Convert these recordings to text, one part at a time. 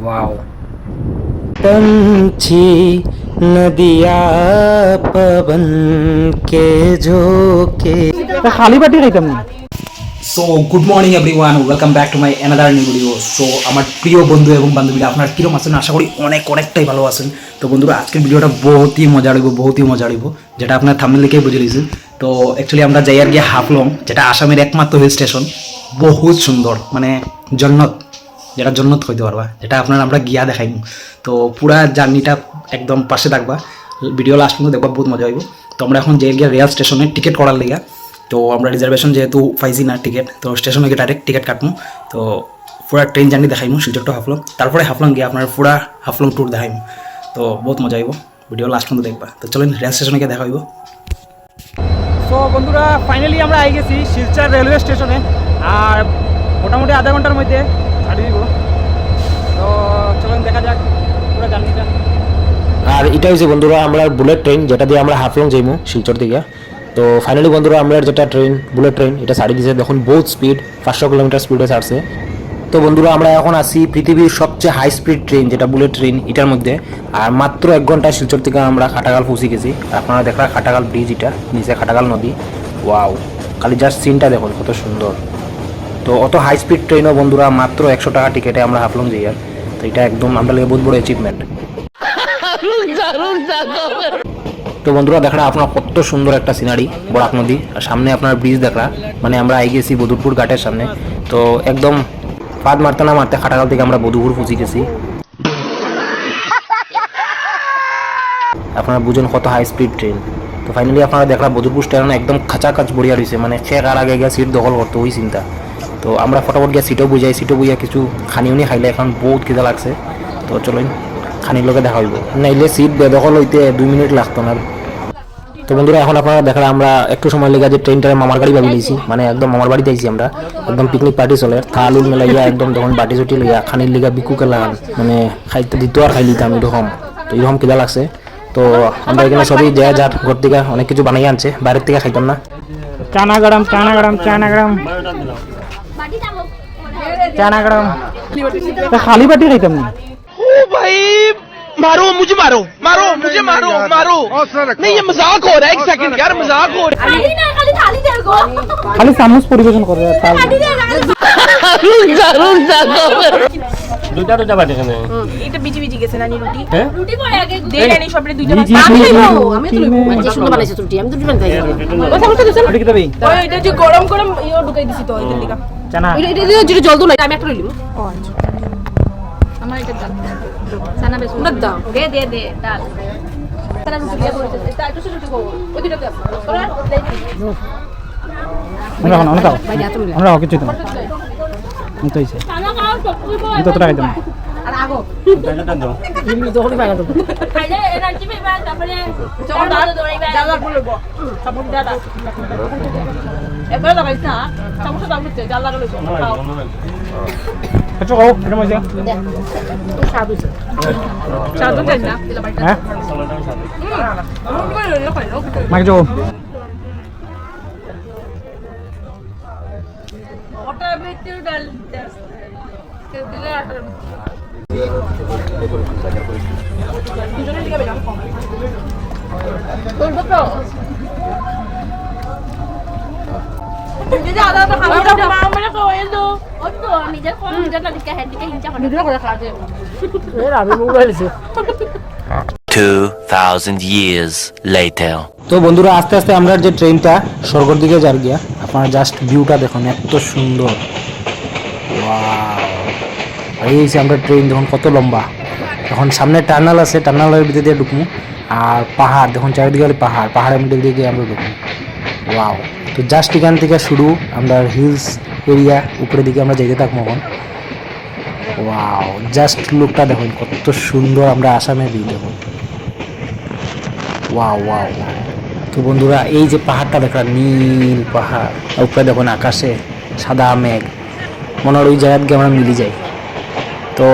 Wow पंछी नदिया पवन के झोंके खाली बाटी खाইতাম না। So good morning everyone, welcome back to my another new video. So আমার প্রিয় বন্ধু এবং বান্ধবীরা আপনারা কীরকম আছেন? আশা করি অনেকটাই ভালো আছেন। তো বন্ধুরা আজকের ভিডিওটা বহুতই মজা হইব, যেটা আপনার থাম্বনেল দেখেই বুঝে নিয়েছেন। তো অ্যাকচুয়ালি আমরা যাই আর গিয়ে হাফলং, যেটা আসামের একমাত্র হিল স্টেশন, বহুত সুন্দর, মানে জন্নত, যেটা জন্নত হইতে পারবা, যেটা আপনার আমরা গিয়া দেখাইব। তো পুরা জার্নিটা একদম পাশে থাকবা, ভিডিও লাস্ট পর্যন্ত দেখবা, বহুত মজা হইব। তো আমরা এখন যাই গিয়া রেল স্টেশনে টিকিট করার লেগা। তো আমরা রিজার্ভেশন যেহেতু পাইছি না টিকিট, তো স্টেশনে গিয়ে ডাইরেক্ট টিকিট কাটবো। তো পুরা ট্রেন জার্নি দেখাইমু শিলচর টু হাফলং, তারপরে হাফলং গিয়ে আপনার পুরা হাফলং ট্যুর দেখাইমু। তো বহুত মজা হইব, ভিডিও লাস্ট পর্যন্ত দেখবা। তো চলেন রেল স্টেশনে গিয়ে দেখা হইব। সো বন্ধুরা ফাইনালি আমরা আই গেছি শিলচর রেলওয়ে স্টেশনে, আর মোটামুটি আধা ঘন্টার মধ্যে ছাড়ি দিব। তো চলেন দেখা যাক পুরো জার্নিটা। আর এটা হচ্ছে বন্ধুরা আমরা বুলেট ট্রেন, যেটা দিয়ে আমরা হাফলং যাইমু শিলচর থেকে। তো ফাইনালি বন্ধুরা আমরা যেটা ট্রেন, বুলেট ট্রেন, এটা ছাড়ি দিয়েছে। দেখুন বহুত স্পিড, 500 কিলোমিটার স্পিডে ছাড়ছে। তো বন্ধুরা আমরা এখন আছি পৃথিবীর সবচেয়ে হাই স্পিড ট্রেন, যেটা বুলেট ট্রেন, এটার মধ্যে। আর মাত্র 1 ঘন্টা শিলচর থেকে আমরা খাটাগাল পৌঁছে গেছি। আর আপনারা দেখরা খাটাগাল ব্রিজ, এটা নিচে খাটাগাল নদী। ওয়াও, খালি জাস্ট সিনটা দেখুন কত সুন্দর। তো অত হাই স্পিড ট্রেনও বন্ধুরা মাত্র 100 টাকা টিকিটে আমরা হাফলং যাই। আর তো এটা একদম আমরা লেগে বহুত বড় অ্যাচিভমেন্ট। তো বন্ধুরা দেখরা আপনার কত সুন্দর একটা সিনারি, বরাক নদী, আর সামনে আপনার ব্রিজ দেখরা, মানে আমরা আই গেছি বদুরপুর ঘাটের সামনে। তো একদম পাদ মারতে না মারতে খাটাগাল থেকে আমরা বদুপুর পৌঁছে গেছি। আপনারা বুঝুন কত হাই স্পিড ট্রেন। তো ফাইনালি আপনারা দেখলা বদুরপুর স্টেশন একদম খাঁচাকাচ বড়িয়া রয়েছে, মানে খেক আর আগে গিয়ে সিট দখল করতে ওই চিন্তা। তো আমরা ফটাফট গিয়ে সিটও বুঝাই কিছু খানিউনি খাইলে, এখন বহুত খিদা লাগছে। তো চলুন খানির লোকে দেখা হইব, নাইলে সিট বেদখল হইতে 2 মিনিট লাগতো না। তো বন্ধুরা এখন আপনারা দেখলাম আমরা একটু সময় লেগে যে ট্রেনটারে মামার গাড়ি ভাবি নিয়েছি, মানে একদম মামার বাড়িতে আইছি আমরা, একদম পিকনিক পার্টি চলে। থাল উল মেলাইয়া একদম তখন বাটি চুটি লইয়া খানির লিগা বিকুকে লাগান, মানে খাইতে দিত আর খাই লিতাম এরকম। তো এরকম খিদা লাগছে। তো আমরা এখানে সবই দেয়া যার ঘর থেকে অনেক কিছু বানাই আনছে, বাইরের থেকে খাইতাম না। চানা গরম খালি বাটি খাইতাম না। ओ भाई मारो मुझे, मारो नहीं, ये मजाक हो रहा है। 1 सेकंड यार, मजाक हो रहा है। খালি চামচ পরিবেশন করে দুইটা বাটি খানে এটা বিজি গেছে না রুটি হ্যাঁ রুটি পরে আগে দে জানি সবরে দুইটা বাটি আমি তো লইব যে সুন্দর বানাইছে রুটি, আমি তো রুটি বানাই কথা বলতে দিছেন কি দেবে? ওই এটা যে গরম ইও ঢুকাই দিছি তো এদের দিকা চানা এটা যে জল দুলাই আমি একটা লইব। ও আচ্ছা আমার এটা দাও চানা বেশ না দাও, দে ডাল চানা রুটি দিয়ে বলতে এটা একটু রুটি খাও ওই দুটো দাও ওরা আমরা দাও আমরা কিছু দিতাম তো হইছে চানা খাও সব কিছু তো টাকা দিতাম আর আগো টাকা দাও তুমি তো হলি বাগা দাও খাইলে এনার্জি পাইবা, তারপরে চল দাও দৌড়াইবা দাদা বলবো সাপোর্ট দাদা এবারে লাগাইছ না সমস্যা দাও নিতে জাল লাগালো খাও আচ্ছা খাও এটা মজা সাদু সাদু দেন না দিলা বাইটা হ্যাঁ মাইক যাও ওটা বেটে ডাল দিলে দুজনে দিকে বেরাম তোর তো দিদা আদা তো খাওয়া দাও মা মানে কইল দো ও তো নিজের কোন নিজের না দিকে হেড দিকে হিংচা করে নিজের করে খাওয়া এর আমি মোবাইলছে 2000 years later. তো বন্ধুরা আস্তে আস্তে আমরা যে ট্রেনটা স্বর্গের দিকে যার গিয়া, আপনারা জাস্ট ভিউটা দেখুন এত সুন্দর। ওয়াও, এই যে আমরা ট্রেন দেখুন কত লম্বা। এখন সামনে টার্নাল আছে, টার্নালের ভিতর দিয়ে ঢুকবো। আর পাহাড় দেখুন চারিদিকে পাহাড়ের মধ্যে দিয়ে আমরা ঢুকবো। ওয়াও, তো জাস্ট এখান থেকে শুরু আমরা হিলস এরিয়া, উপরের দিকে আমরা যেতে থাকবো এখন। ওয়াও, জাস্ট লুকটা দেখুন কত সুন্দর, আমরা আসামে ভিউ দেখুন। Wow wow. তো বন্ধুরা এই যে পাহাড়টা দেখলাম, নীল পাহাড়, উপরে দেখুন আকাশে সাদা মেঘ, মনে হয় ওই জায়গাতে আমরা মিলি যাই। তো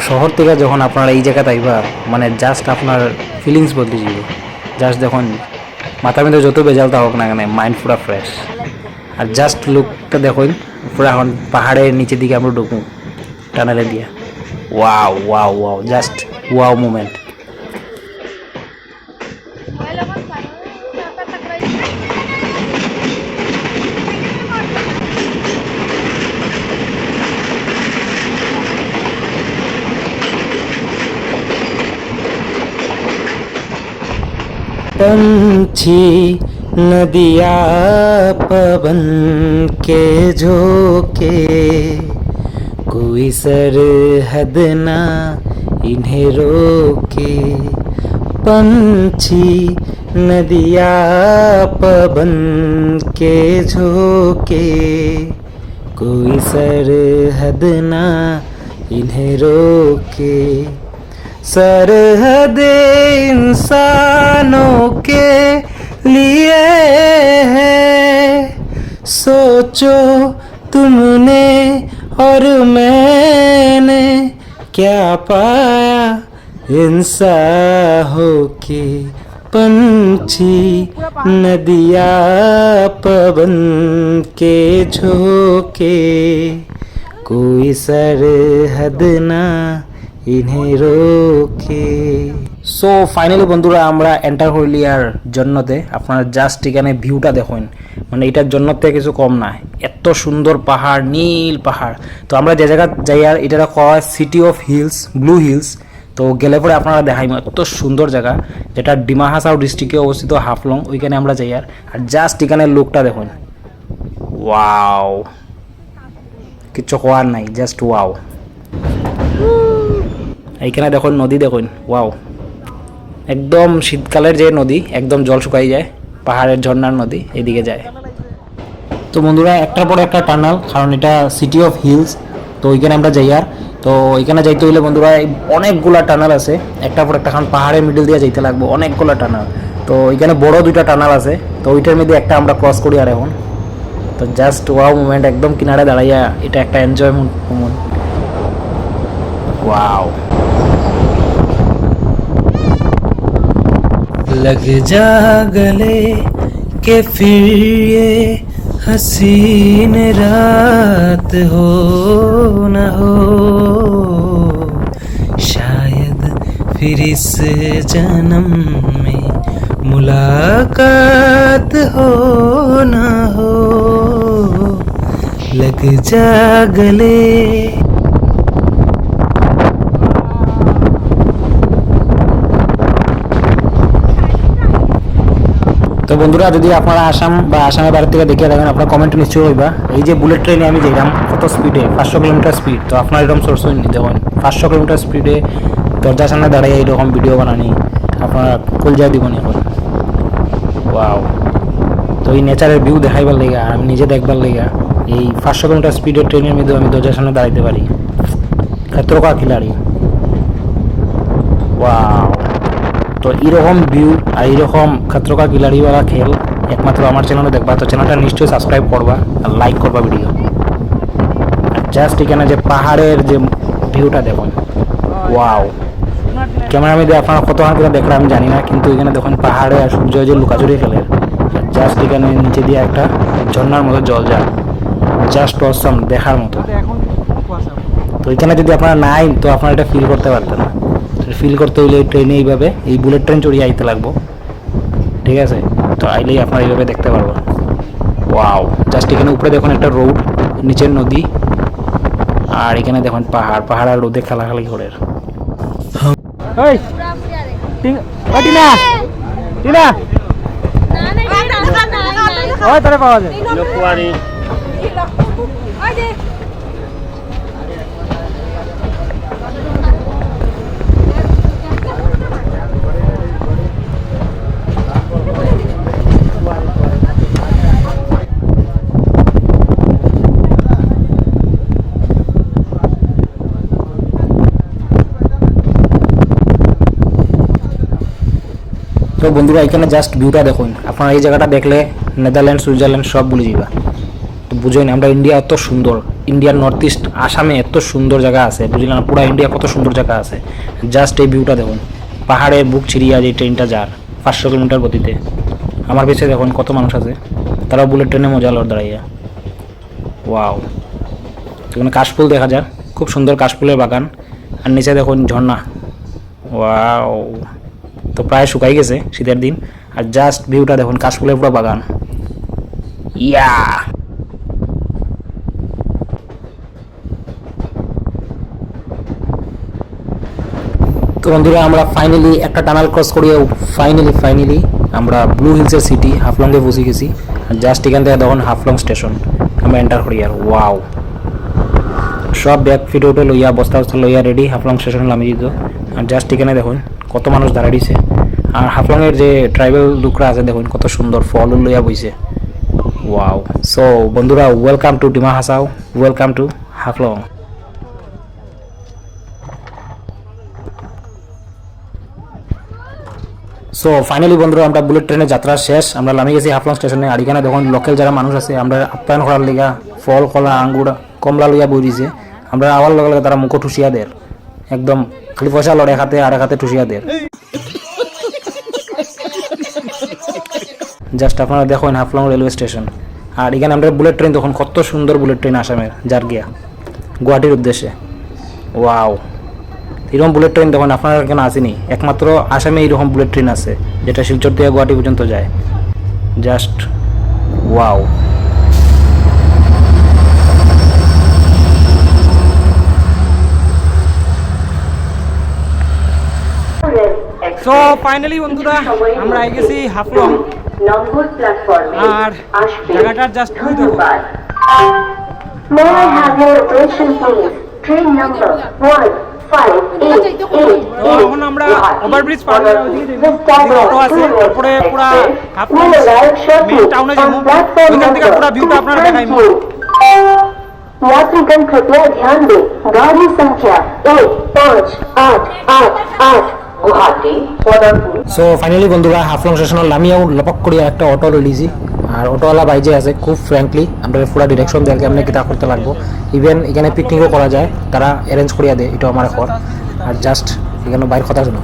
শহর থেকে যখন আপনারা এই জায়গাতে আইবা, মানে জাস্ট আপনার ফিলিংস বদলে যাবে। জাস্ট দেখুন মাথার মধ্যে যত বেজালতা হোক না কেন, মাইন্ড পুরা ফ্রেশ। আর জাস্ট লুকটা দেখুন পুরা এখন পাহাড়ের নিচের দিকে আমরা ঢুকবো টানেলে দিয়া। Wow wow wow, just wow moment. पंछी नदिया पवन के झोंके, कोई सरहद ना इन्हें रोके। पंछी नदिया पवन के झोंके, कोई सरहद ना इन्हें रोके। सरहद इंसानों के लिए है, सोचो तुमने और मैंने क्या पाया इंसान होके। पंछी नदिया पवन के झोंके, कोई सरहद ना इन्हें रोके। সো ফাইনালি বন্ধুরা আমরা এন্টার হইলি আর জন্নতে। আপনারা জাস্ট এখানে ভিউটা দেখুন, মানে এটার জন্নত থেকে কিছু কম না। এত সুন্দর পাহাড়, নীল পাহাড়। তো আমরা যে জায়গা যাই আর এটা কওয়া হয় city of hills, blue hills. তো গেলে পরে আপনারা দেখাই এত সুন্দর জায়গা, যেটা ডিমা হাসাও ডিস্ট্রিক্টে অবস্থিত হাফলং, ওইখানে আমরা যাই আর জাস্ট এখানে লোকটা দেখুন, ওয়াও, কিচ্ছু হওয়ার নাই, জাস্ট ওয়াও। এইখানে দেখুন নদী দেখুন, ওয়াও, একদম শীতকালের যে নদী, একদম জল শুকাই যায়, পাহাড়ের ঝর্ণার নদী এদিকে যায়। তো বন্ধুরা একটার পর একটা টানেল, কারণ এটা সিটি অফ হিলস। তো ওইখানে আমরা যাই আর তো ওইখানে যাইতে হইলে বন্ধুরা অনেকগুলা টানেল আছে, একটার পর একটা, কারণ পাহাড়ের মিডল দিয়ে যাইতে লাগবে অনেকগুলা টানেল। তো ওইখানে বড় দুইটা টানেল আছে, তো ওইটার মধ্যে একটা আমরা ক্রস করি আর এখন। তো জাস্ট ওয়াও মোমেন্ট, একদম কিনারে দাঁড়াইয়া এটা একটা এনজয়মেন্ট মোমেন্ট, ওয়াও। लग जा गले के फिर ये हसीन रात हो न हो, शायद फिर इस जन्म में मुलाकात हो न हो। लग जा गले। তো বন্ধুরা যদি আপনারা আসাম বা আসামের বাইরে থেকে দেখে থাকেন, আপনারা কমেন্টে নিশ্চয়ই হইবা। এই যে বুলেট ট্রেনে আমি যাইলাম কত স্পিডে, 500 কিলোমিটার স্পিড। তো আপনার এরকম সোর্স দেখুন 500 কিলোমিটার স্পিডে দরজার সামনে দাঁড়িয়ে এইরকম ভিডিও বানানি, আপনারা কলজা দিবেন এখন, ওয়াও। তো এই নেচারের ভিউ দেখাইবার লেগা, আমি নিজে দেখবার লেগা এই 500 কিলোমিটার স্পিডের ট্রেনের মধ্যে আমি দরজার সামনে দাঁড়াইতে পারি, ক্ষেত্রকা খিলাড়ি, ওয়াও। তো এইরকম ভিউ আর এইরকম খতরকা খিলাড়িওয়ালা খেল একমাত্র আমার চ্যানেলে দেখবা। তো চ্যানেলটা নিশ্চয়ই সাবস্ক্রাইব করবা আর লাইক করবা ভিডিও। আর জাস্ট এখানে যে পাহাড়ের যে ভিউটা দেখুন, ওয়াও। ক্যামেরার মধ্যে আপনারা কতক্ষণ করে দেখলে আমি জানি না, কিন্তু এখানে দেখুন পাহাড়ে আর সূর্য যে লুকাচুরি খেলে, জাস্ট এখানে নিচে দিয়ে একটা ঝর্ণার মতো জল যায়, জাস্ট অসম, দেখার মতো। তো এখানে যদি আপনারা নাই, তো আপনারা এটা ফিল করতে পারতেন না। ফিল করতে হইলে ট্রেনে এইভাবে, এই বুলেট ট্রেন চড়িয়ে আইতে লাগবো, ঠিক আছে? তো আইলেই আপনারা এইভাবে দেখতে পারবেন, ওয়াও। জাস্ট এখানে উপরে দেখুন একটা রোড, নিচের নদী, আর এখানে দেখুন পাহাড়, পাহাড় আর রোদে খেলাখালি করে। পাওয়া যায় তো বন্ধুরা এখানে জাস্ট ভিউটা দেখুন, আপনারা এই জায়গাটা দেখলে নেদারল্যান্ড, সুইজারল্যান্ড সব ভুলে যাবা। তো বুঝেন আমরা ইন্ডিয়া এত সুন্দর, ইন্ডিয়ার নর্থ ইস্ট আসামে এত সুন্দর জায়গা আছে, বুঝলেন? পুরো ইন্ডিয়া কত সুন্দর জায়গা আছে। জাস্ট এই ভিউটা দেখুন, পাহাড়ে বুক ছিড়িয়া যে ট্রেনটা যার 500 কিলোমিটার গতিতে। আমার পিছিয়ে দেখুন কত মানুষ আছে, তারা বুলেট ট্রেনে মজা লড় দাঁড়াইয়া, ওয়াও। এখানে কাশফুল দেখা যায়, খুব সুন্দর কাশফুলের বাগান। আর নিচে দেখুন ঝর্ণা, ওয়াও। তো প্রায় শুকাই গেছে শীতের দিন, আর জাস্ট ভিউটা দেখুন, কাশফুলের পুরো বাগান, ইয়া। তো বন্ধুরা আমরা ফাইনালি একটা টানেল ক্রস করিয়ে ফাইনালি আমরা ব্লু হিলসের সিটি হাফলংয়ে পৌঁছে গেছি। আর জাস্ট এখান থেকে দেখুন হাফলং স্টেশন আমরা এন্টার করি। আর ওয়াও, সব ব্যাগ ফিটে উঠে লইয়া বস্তা লইয়া রেডি হাফলং স্টেশনে নামিয়ে দিত। আর জাস্ট এখানে দেখুন কত মানুষ দাঁড়াইছে, আর হাফলংয়ের যে ট্রাইবেল লোকরা আছে দেখুন কত সুন্দর ফল লইয়া বইছে, ওয়াও। সো বন্ধুরা, welcome to Dima Hasao, welcome to Haflong. So finally বন্ধুরা, আমরা বুলেট ট্রেনের যাত্রা শেষ, আমরা নামে গেছি হাফলং স্টেশনে। আর এখানে দেখুন লোকাল যারা মানুষ আছে আমরা আপ্যায়ন করার লিগা ফল, কলা, আঙ্গুর, কমলা লইয়া বই দিছে। আমরা আওয়ার লগে লগে তারা মুখো ঠুসিয়া দেয়, একদম খালি পয়সা লড়ে এক হাতে আর এক হাতে ঠুসিয়া দেয়। জাস্ট আপনারা দেখুন হাফলং রেলওয়ে স্টেশন। আর এখানে আমরা বুলেট ট্রেন দেখুন, কত সুন্দর বুলেট ট্রেন আসামের, যার গিয়া গুয়াহাটির উদ্দেশ্যে, ওয়াও। এরকম বুলেট ট্রেন দেখুন আপনার এখানে আসেনি, একমাত্র আসামে এইরকম বুলেট ট্রেন আছে যেটা শিলচর থেকে গুয়াহাটি পর্যন্ত যায়, জাস্ট ওয়াও। সো ফাইনালি বন্ধুরা আমরা আই গেছি হাফলং, আর জায়গাটার জাস্ট ভিউ দেখো। May I have your attention please? Train number 1588 তো এখন আমরা ওভারব্রিজ পার হয়ে ওইদিকে অটো আছে, তারপরে পুরা হাফলং মেইন টাউনে যাবো, ওইখান থেকে পুরা ভিউটা আপনারা দেখাইবো। यात्रीगण कृपया ध्यान दें, गाड़ी संख्या 1588 गुवाहाटी सोलंपुर। সো ফাইনালি বন্ধুরা হাফলং স্টেশনের নামিয়েও লপক করিয়া একটা অটো লইছি। আর অটোওয়ালা ভাই যে আছে খুব ফ্র্যাঙ্কলি আমরা পুরো ডিরেকশন দেয় কেমন কিতা করতে লাগবো, ইভেন এখানে পিকনিকও করা যায়, তারা অ্যারেঞ্জ করিয়া দেয়, এটা আমার ঘর। আর জাস্ট এখানে বাইরের কথা শুনো।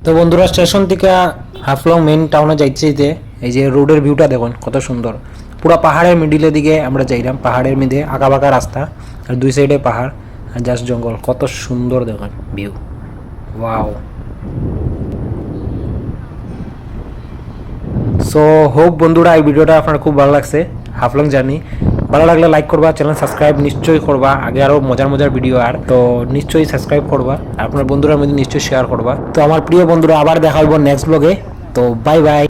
তো বন্ধুরা স্টেশন থেকে হাফলং মেইন টাউনে যাইতে এই যে রোডের ভিউটা দেখুন কত সুন্দর, পুরো পাহাড়ের মিডিলের দিকে আমরা যাইলাম, পাহাড়ের মধ্যে আঁকা বাঁকা রাস্তা আর দুই সাইডে পাহাড় আর জাস্ট জঙ্গল, কত সুন্দর দেখুন ভিউ, ওয়াও। সো হোপ বন্ধুরা এই ভিডিওটা আপনার খুব ভালো লাগছে, হাফলং জার্নি। ভালো লাগলে লাইক করবা, চ্যানেল সাবস্ক্রাইব নিশ্চয়ই করবা, আগে আরও মজার ভিডিও আর তো নিশ্চয়ই সাবস্ক্রাইব করবা, আপনার বন্ধুরা মধ্যে নিশ্চয়ই শেয়ার করবা। তো আমার প্রিয় বন্ধুরা আবার দেখা হইব নেক্সট ব্লগে, তো বাই বাই।